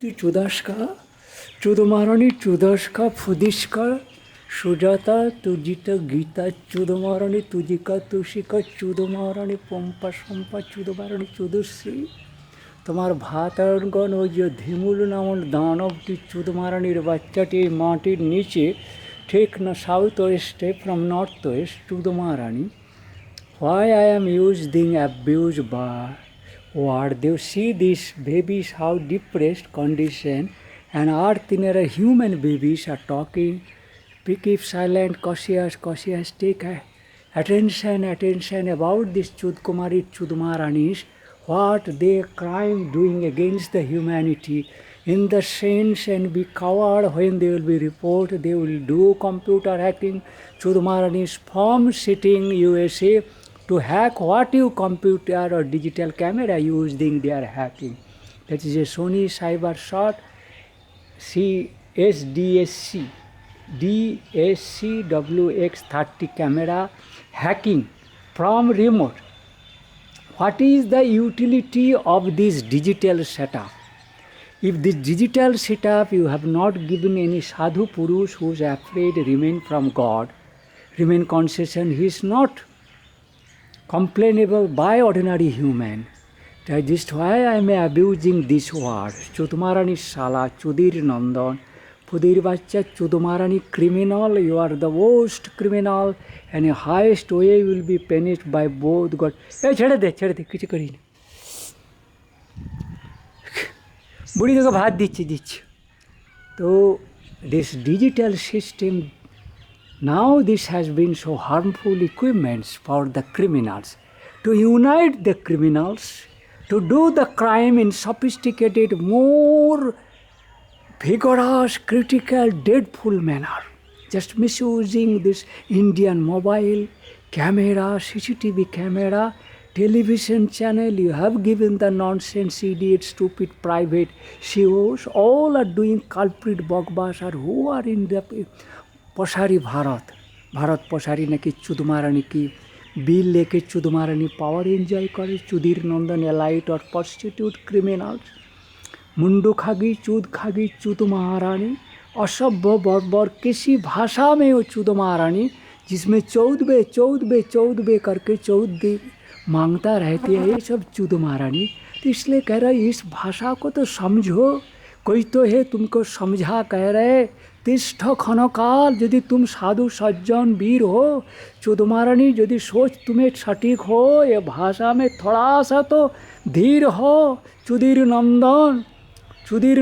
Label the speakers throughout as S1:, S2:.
S1: চুদাস্কা চুদমারণী চুদাস্কা ফুদিস্কা সুজাতা তুজিতা গীতা চুদমারণী তুজিকা তুষিকা চুদমারণী পম্পা সম্পা চুদমারণী চুদশ্রী। তোমার ভাতারগণ ওই যে ধিমুল নামক দানবটি চুদমারানির বাচ্চাটি এই মাটির নিচে ঠিক না সাউথ ওয়েস্টে ফ্রম নর্থ ওয়েস্ট চুদমারানি। Why I am using abuse by word? They see these babies how depressed condition and ordinary human babies are talking. Keep silent, cautious, take attention about this Chudkumari Chudmaranis, what they crime doing against the humanity. In the sense and be coward when they will be report, they will do computer hacking. Chudmaranis from sitting USA to hack what you computer or digital camera using they are hacking. That is a Sony CyberShot CSDSC DSCWX30 camera hacking from remote. What is the utility of this digital setup? If this digital setup you have not given any sadhu purush who is afraid remain from God, remain conscious, he is not complainable by ordinary human. That is why I am abusing this word. Chudmarani Shala, Chudir Nandan, Pudir Bacha, Chudmarani criminal, you are the worst criminal and the highest way will be punished by both God. Hey, chhede de, kichu kari na. Budi ko bhat dichi. So this digital system, now this has been so harmful equipments for the criminals, to unite the criminals, to do the crime in sophisticated, more vigorous, critical, dreadful manner. Just misusing this Indian mobile camera, CCTV camera, television channel, you have given the nonsense, idiot, stupid, private CEOs, all are doing culprit bogbash who are in the पशारी भारत पशारी नाकि चुदमारानी की bill लेके चुदमारानी power enjoy करे. चुदिर नंदन एलाइट और प्रस्टिट्यूट क्रिमिनल्स, मुंडू खागी चुदमारानी, असभ्य बर्बर किसी भाषा में वो चुदमारानी जिसमें 14 करके 14 मांगता रहती है, ये सब चुदमारानी. तो इसलिए कह रहा है इस भाषा को तो समझो, कोई तो है तुमको समझा कह रहे. तिष्ठ क्षणकाल, यदि तुम साधु सज्जन वीर हो, चुदमारानी यदि सोच तुम्हें सटीक हो, ये भाषा में थोड़ा सा तो धीर हो. चुदिर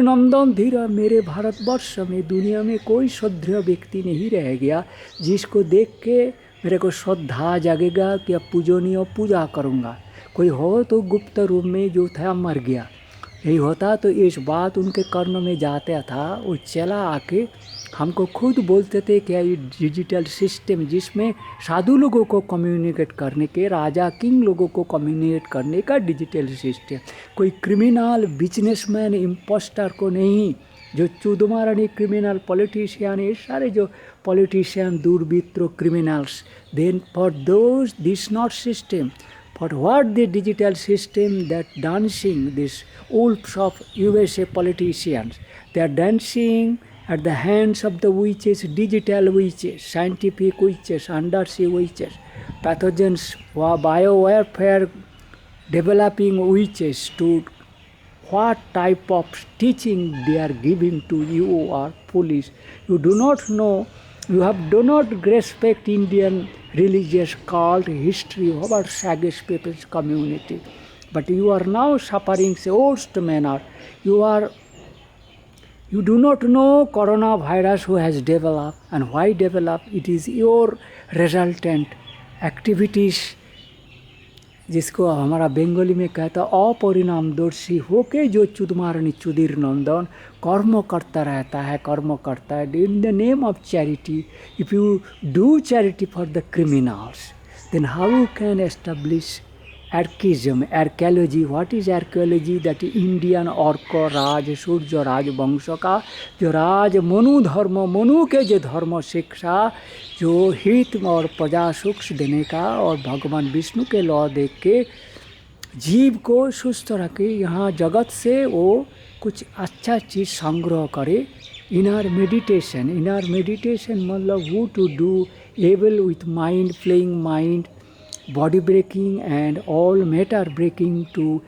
S1: नंदन धीर. मेरे भारतवर्ष में दुनिया में कोई श्रद्धेय व्यक्ति नहीं रह गया जिसको देख के मेरे को श्रद्धा जागेगा कि अब पूजनीय पूजा करूँगा. कोई हो तो गुप्त रूप में जो था मर गया, यही होता तो इस बात उनके कर्ण में जाता था. वो चला आके हमको खुद बोलते थे कि ये डिजिटल सिस्टम जिसमें साधु लोगों को कम्युनिकेट करने के, राजा किंग लोगों को कम्युनिकेट करने का डिजिटल सिस्टम, कोई क्रिमिनल बिजनेसमैन इम्पोस्टर को नहीं. जो चुदमारानी क्रिमिनल पॉलिटिशियन, ये सारे जो पॉलिटिशियन दुर्वृत्त criminals, then for those this not system. But what the digital system that dancing, these wolves of USA politicians, they are dancing at the hands of the witches, digital witches, scientific witches, undersea witches, pathogens, biowarfare developing witches. To what type of teaching they are giving to you or police? You do not know. You do not respect Indian religious cult history of our Sagash people's community. But you are now suffering the worst manner. You do not know coronavirus who has developed and why developed. It is your resultant activities, जिसको हमारा बंगाली में कहता अपरिणामदर्शी होके जो चुदमारानी चुदिर नंदन कर्म करता रहता है. In the name of charity. If you do charity for the criminals, then how you can establish archism, archaeology. What is archaeology? That Indian अर्क राज सूर्य राज वंश का जो राज मनु धर्म, मनु के जो धर्म शिक्षा, जो हित और प्रजा सुख देने का और भगवान विष्णु के लॉ देख के जीव को सुस्त रखे. यहाँ जगत से वो कुछ अच्छा चीज़ संग्रह करे इनर मेडिटेशन मतलब वो to do able with mind playing mind body breaking and all matter breaking to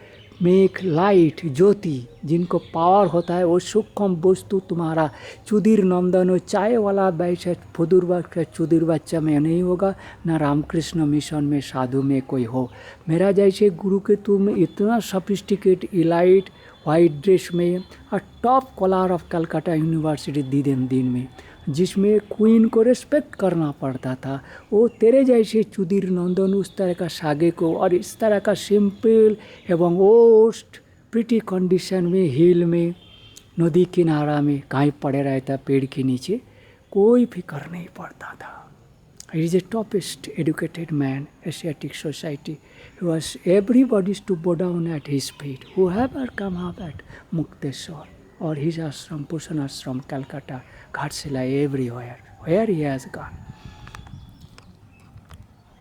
S1: make light ज्योति जिनको पावर होता है वो सूक्ष्म वस्तु तुम्हारा चुदिर नंदन चाय वाला वैसे फुदुर का चुदिर बच्चा में नहीं होगा ना रामकृष्ण मिशन में साधु में कोई हो मेरा जैसे गुरु के तुम इतना सफिस्टिकेट इलाइट वाइट ड्रेस में और top collar of Calcutta university दिन में जिसमें क्वीन को रिस्पेक्ट करना पड़ता था वो तेरे जैसे चुदिर नंदन उस तरह का सागे को और इस तरह का सिंपल एवं ओस्ट प्रिटी कंडीशन में हिल में नदी किनारा में कहीं पड़े रहता पेड़ के नीचे कोई फिक्र नहीं पड़ता था He is a topest educated man, Asiatic society. He was everybody's to bow down at his feet. Whoever come up at Mukteswar or his ashram, Bhushan ashram, Calcutta, Ghatsila, everywhere, where he has gone.